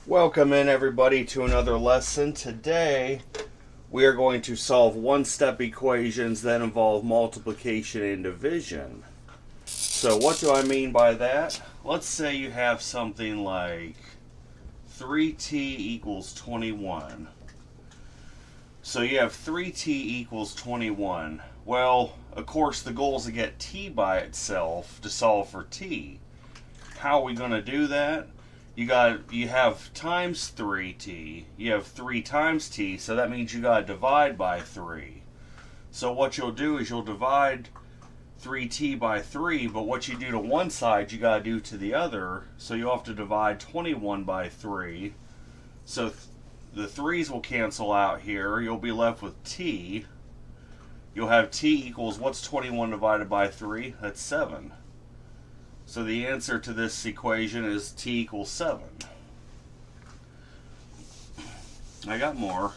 Welcome in everybody to another lesson. Today we are going to solve one-step equations that involve multiplication and division. So what do I mean by that? Let's say you have something like 3t equals 21. So you have 3t equals 21. Well, of course the goal is to get t by itself to solve for t. How are we going to do that? You have times 3t. You have 3 times t, so that means you got to divide by 3. So what you'll do is you'll divide 3t by 3, but what you do to one side, you got to do to the other. So you'll have to divide 21 by 3. So the 3's will cancel out here. You'll be left with t. You'll have t equals, what's 21 divided by 3? That's 7. So the answer to this equation is t equals 7. I got more.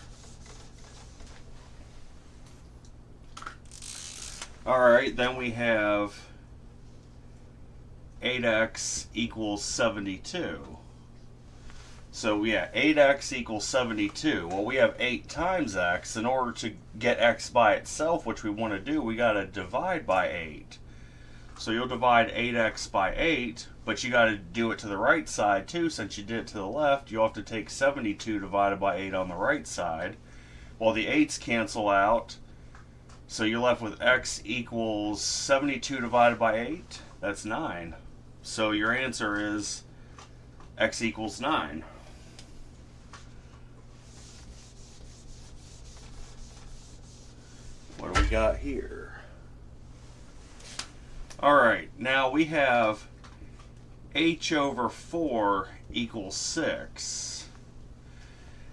Alright, then we have 8x equals 72. So yeah, 8x equals 72. Well, we have 8 times x. In order to get x by itself, which we want to do, we got to divide by 8. So you'll divide 8x by 8, but you got to do it to the right side too. Since you did it to the left, you'll have to take 72 divided by 8 on the right side. Well, the 8's cancel out, so you're left with x equals 72 divided by 8. That's 9. So your answer is x equals 9. What do we got here? Alright, now we have h over 4 equals 6.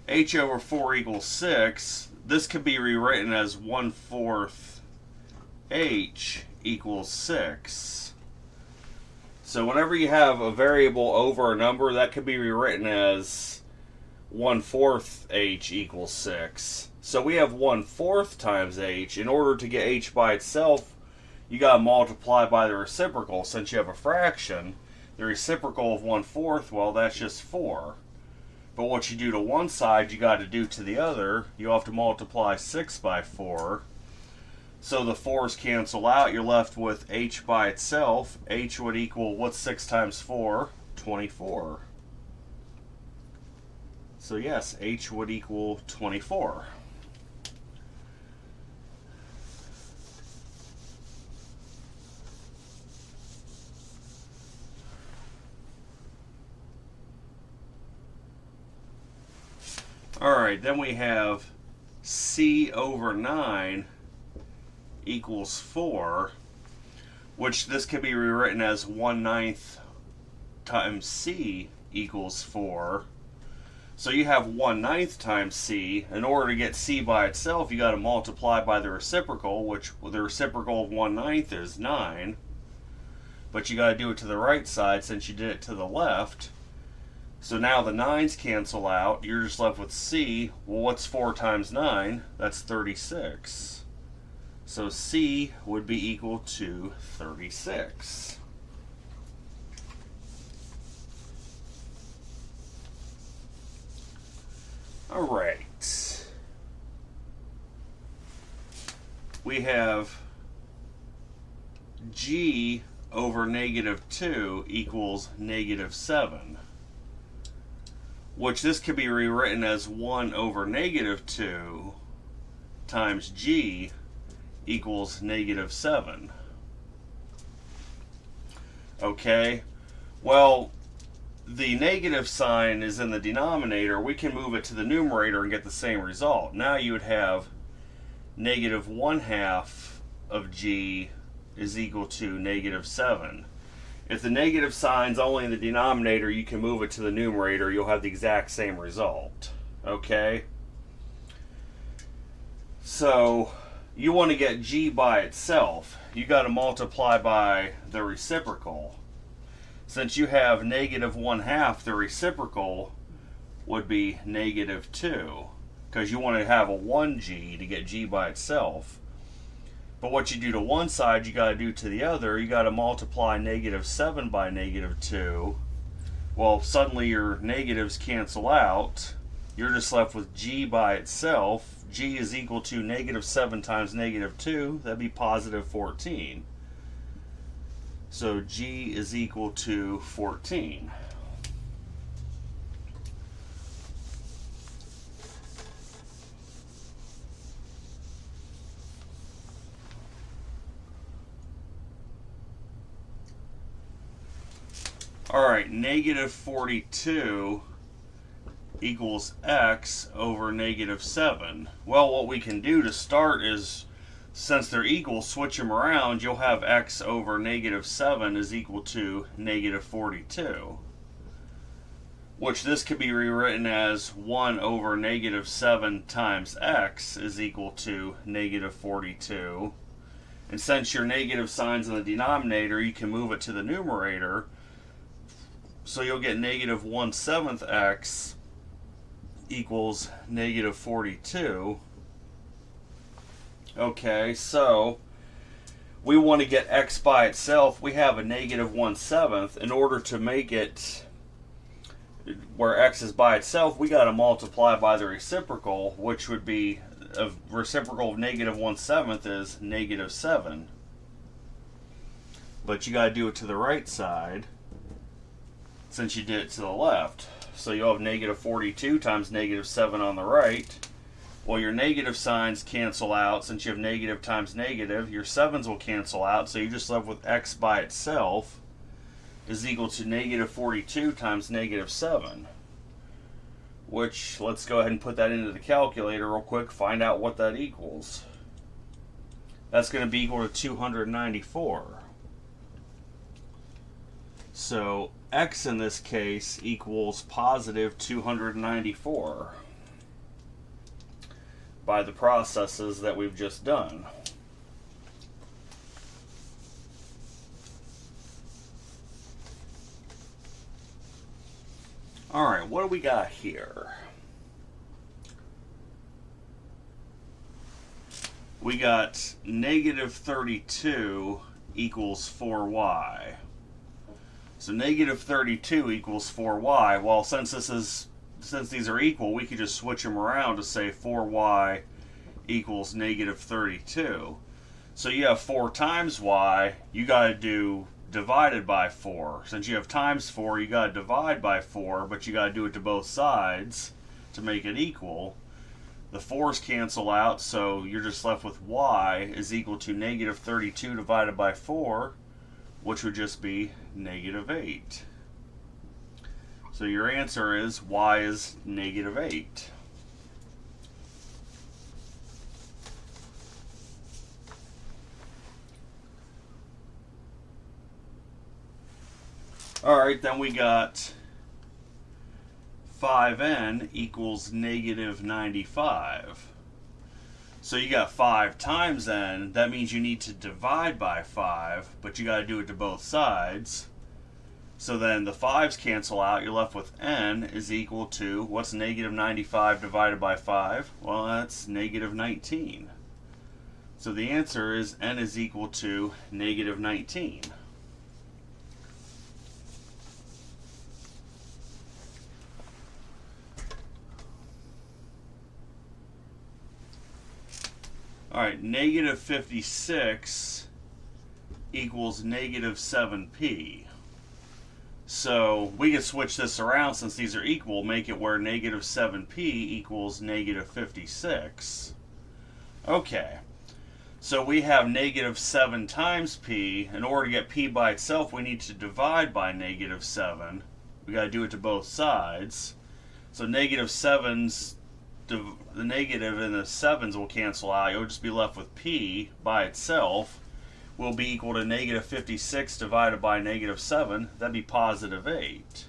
H over 4 equals 6. This could be rewritten as 1/4 h equals 6. So whenever you have a variable over a number, that could be rewritten as 1/4 h equals 6. So we have 1/4 times h. In order to get h by itself, you got to multiply by the reciprocal. Since you have a fraction, the reciprocal of 1/4, well, that's just 4. But what you do to one side, you got to do to the other. You'll have to multiply 6 by 4. So the 4's cancel out. You're left with h by itself. H would equal, what's 6 times 4? 24. So yes, h would equal 24. Alright, then we have c over 9 equals 4, which this could be rewritten as 1/9 times c equals 4. So you have 1/9 times c. In order to get c by itself, you got to multiply by the reciprocal, which the reciprocal of 1/9 is 9. But you got to do it to the right side since you did it to the left. So now the 9's cancel out. You're just left with c. Well, what's 4 times 9? That's 36. So c would be equal to 36. All right. We have g over -2 equals -7. Which this could be rewritten as 1 over -2 times g equals -7. Okay, well, the negative sign is in the denominator. We can move it to the numerator and get the same result. Now you would have -1/2 of g is equal to -7. If the negative sign's only in the denominator, you can move it to the numerator. You'll have the exact same result. Okay? So, you want to get g by itself. You got to multiply by the reciprocal. Since you have -1/2, the reciprocal would be -2. Because you want to have a 1g to get g by itself. But what you do to one side, you got to do to the other. You got to multiply -7 by -2. Well, suddenly your negatives cancel out. You're just left with g by itself. G is equal to negative 7 times negative 2. That'd be positive 14. So g is equal to 14. Alright, negative 42 equals x over negative 7. Well, what we can do to start is, since they're equal, switch them around. You'll have x over negative 7 is equal to negative 42. Which this could be rewritten as 1 over negative 7 times x is equal to negative 42. And since your negative sign's in the denominator, you can move it to the numerator. So you'll get negative 1/7 x equals negative 42. Okay, so we want to get x by itself. We have a negative 1/7. In order to make it where x is by itself, we got to multiply by the reciprocal, which would be a reciprocal of negative 1/7 is negative 7. But you got to do it to the right side, since you did it to the left. So you'll have negative 42 times negative 7 on the right. Well, your negative signs cancel out. Since you have negative times negative, your 7s will cancel out. So you're just left with x by itself is equal to negative 42 times negative 7. Which, let's go ahead and put that into the calculator real quick, find out what that equals. That's going to be equal to 294. So x in this case equals positive 294 by the processes that we've just done. Alright, what do we got here? We got negative 32 equals 4y. So negative 32 equals 4y. Well, since these are equal, we could just switch them around to say 4y equals negative 32. So you have 4 times y, you got to do divided by 4. Since you have times 4, you got to divide by 4, but you got to do it to both sides to make it equal. The 4's cancel out, so you're just left with y is equal to negative 32 divided by 4, which would just be negative 8. So your answer is y is negative 8. Alright, then we got 5n equals negative 95. So you got 5 times n. That means you need to divide by 5, but you got to do it to both sides. So then the 5's cancel out. You're left with n is equal to, what's negative 95 divided by 5? Well, that's negative 19. So the answer is n is equal to negative 19. Alright, negative 56 equals negative 7p. So we can switch this around since these are equal, make it where negative 7p equals negative 56. Okay, so we have negative 7 times p. In order to get p by itself, we need to divide by negative 7. We got to do it to both sides. So negative 7's, the negative and the 7's will cancel out. You'll just be left with p by itself will be equal to negative 56 divided by negative 7. That'd be positive 8.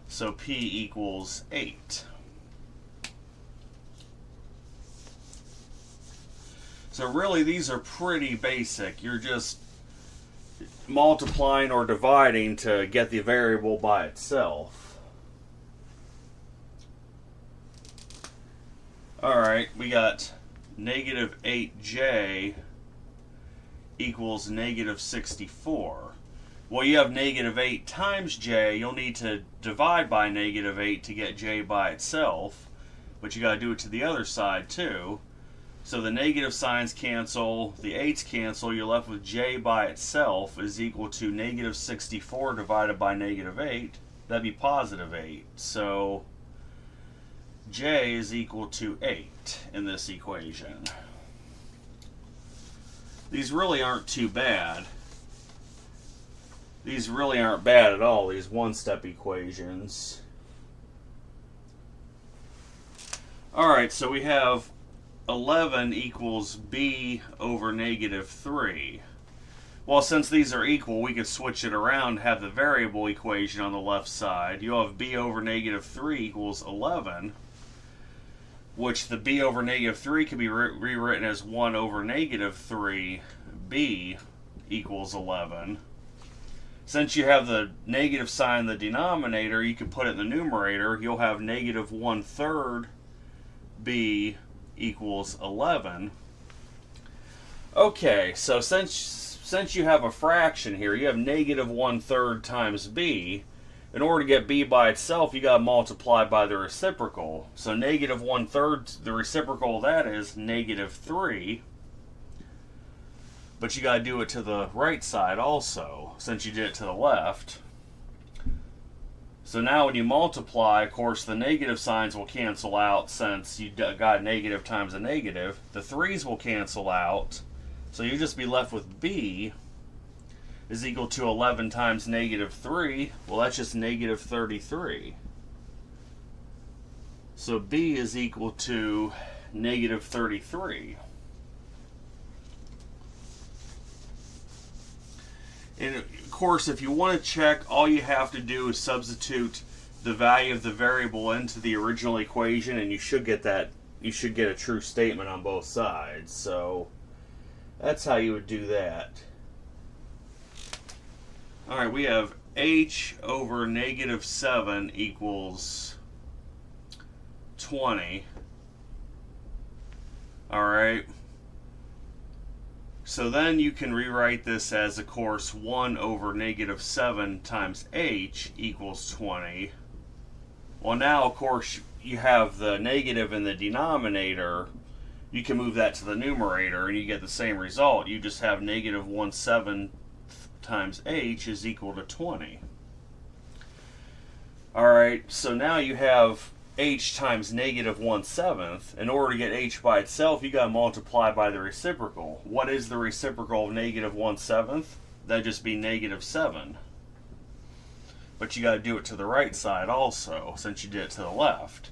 So p equals 8. So really these are pretty basic. You're just multiplying or dividing to get the variable by itself. Alright, we got negative 8j equals negative 64. Well, you have negative 8 times j. You'll need to divide by negative 8 to get j by itself. But you got to do it to the other side too. So the negative signs cancel, the 8's cancel. You're left with j by itself is equal to negative 64 divided by negative 8. That'd be positive 8. So j is equal to 8 in this equation. These really aren't too bad. These really aren't bad at all, these one-step equations. Alright, so we have 11 equals b over negative 3. Well, since these are equal, we could switch it around and have the variable equation on the left side. You'll have b over negative 3 equals 11, which the b over negative 3 can be rewritten as 1 over negative 3b equals 11. Since you have the negative sign in the denominator, you can put it in the numerator. You'll have negative 1/3 b equals 11. Okay, so since you have a fraction here, you have negative 1/3 times b. In order to get b by itself, you got to multiply by the reciprocal. So negative 1/3, the reciprocal of that is negative 3. But you got to do it to the right side also, since you did it to the left. So now when you multiply, of course, the negative signs will cancel out since you got negative times a negative. The 3's will cancel out. So you'll just be left with b is equal to 11 times negative 3. Well, that's just negative 33. So b is equal to negative 33. And of course, if you want to check, all you have to do is substitute the value of the variable into the original equation, and you should get that. You should get a true statement on both sides. So that's how you would do that. All right, we have h over negative 7 equals 20. All right. So then you can rewrite this as, of course, 1 over negative 7 times h equals 20. Well, now, of course, you have the negative in the denominator. You can move that to the numerator, and you get the same result. You just have negative 1/7 times h is equal to 20. All right, so now you have h times negative 1/7. In order to get h by itself, you got to multiply by the reciprocal. What is the reciprocal of negative 1/7? That'd just be negative 7. But you got to do it to the right side also, since you did it to the left.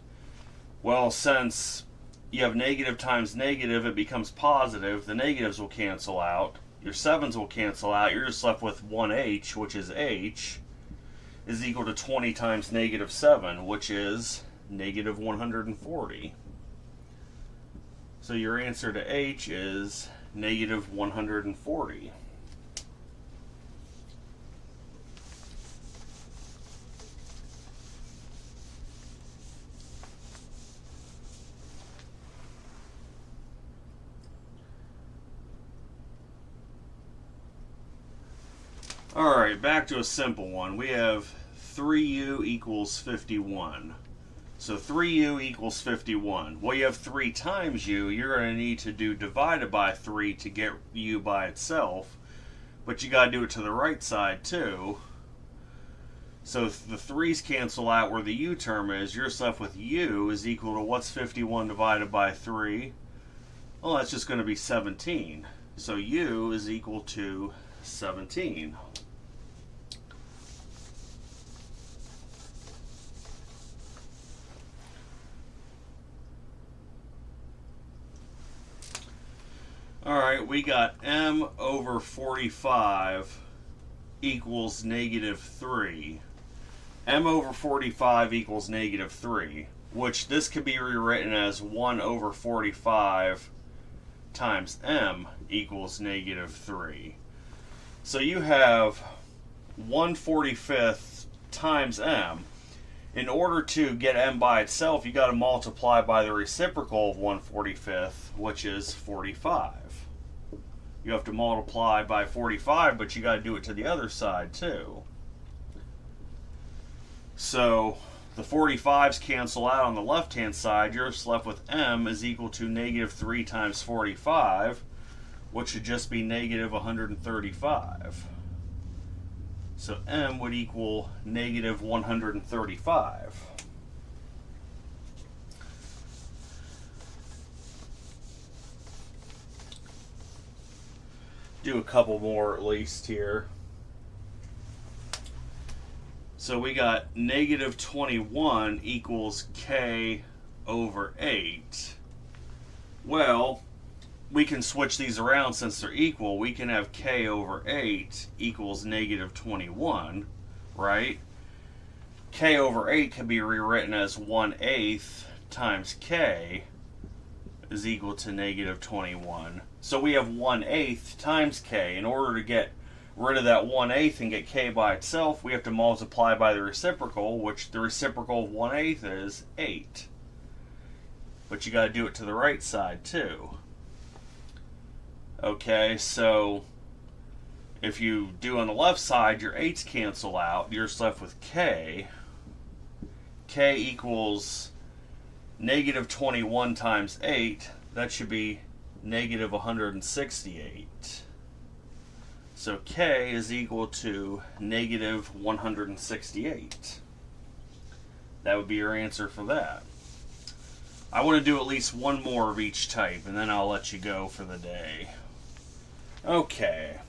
Well, since you have negative times negative, it becomes positive. The negatives will cancel out. Your 7's will cancel out. You're just left with 1h, which is h, is equal to 20 times negative 7, which is negative 140. So your answer to h is negative 140. Alright, back to a simple one. We have 3u equals 51. So 3u equals 51. Well, you have 3 times u. You're going to need to do divided by 3 to get u by itself. But you got to do it to the right side too. So the 3's cancel out where the u term is. You're left with u is equal to what's 51 divided by 3? Well, that's just going to be 17. So u is equal to 17. Alright, we got m over 45 equals negative 3. M over 45 equals negative 3, which this could be rewritten as 1 over 45 times m equals negative 3. So you have 1/45 times m. In order to get m by itself, you got to multiply by the reciprocal of 1/45, which is 45. you have to multiply by 45, but you got to do it to the other side too. So the 45s cancel out on the left-hand side. You're just left with m is equal to negative 3 times 45, which should just be negative 135. So m would equal negative 135. Do a couple more at least here. So we got negative 21 equals k over 8. Well, we can switch these around since they're equal. We can have k over 8 equals negative 21, right? K over 8 can be rewritten as 1/8 times k is equal to negative 21. So we have 1/8 times k. In order to get rid of that 1/8 and get k by itself, we have to multiply by the reciprocal, which the reciprocal of 1/8 is 8. But you got to do it to the right side too. Okay, so if you do on the left side, your 8's cancel out. You're just left with k. K equals negative 21 times 8. That should be negative 168. So k is equal to negative 168. That would be your answer for that. I want to do at least one more of each type, and then I'll let you go for the day. Okay.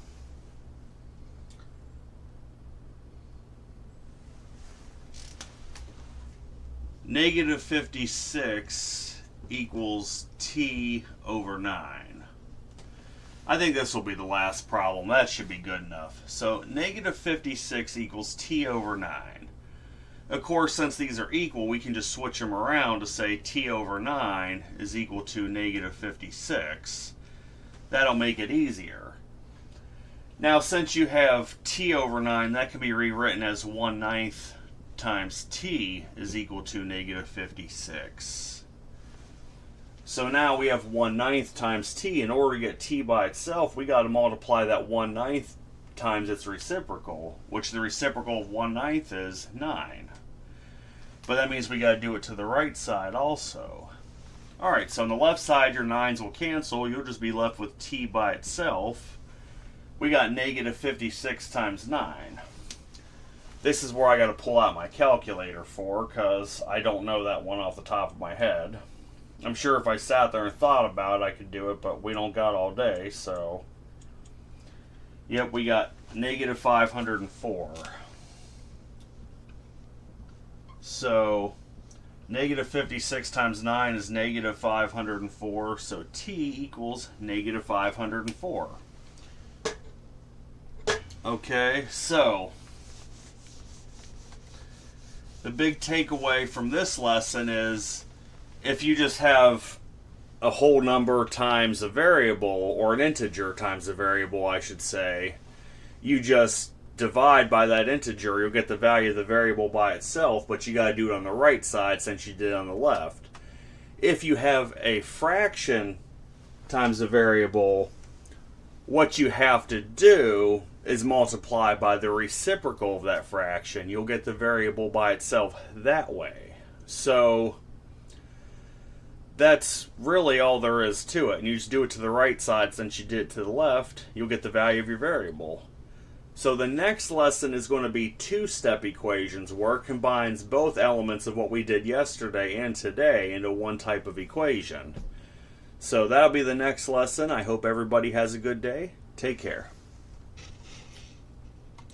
Negative 56 equals t over 9. I think this will be the last problem. That should be good enough. So negative 56 equals t over 9. Of course, since these are equal, we can just switch them around to say t over 9 is equal to negative 56. That'll make it easier. Now, since you have t over 9, that can be rewritten as 1/9 times t is equal to negative 56. So now we have 1/9 times t. In order to get t by itself, we got to multiply that 1/9 times its reciprocal, which the reciprocal of 1/9 is 9. But that means we got to do it to the right side also. Alright, so on the left side, your 9's will cancel. You'll just be left with t by itself. We got negative 56 times 9. This is where I got to pull out my calculator for, because I don't know that one off the top of my head. I'm sure if I sat there and thought about it, I could do it, but we don't got all day, so. Yep, we got negative 504. So, negative 56 times 9 is negative 504, so t equals negative 504. Okay, so the big takeaway from this lesson is if you just have a whole number times a variable, or an integer times a variable, I should say, you just divide by that integer, you'll get the value of the variable by itself, but you got to do it on the right side since you did it on the left. If you have a fraction times a variable, what you have to do is multiply by the reciprocal of that fraction. You'll get the variable by itself that way. So that's really all there is to it. And you just do it to the right side since you did it to the left, you'll get the value of your variable. So the next lesson is going to be two-step equations, where it combines both elements of what we did yesterday and today into one type of equation. So that'll be the next lesson. I hope everybody has a good day. Take care.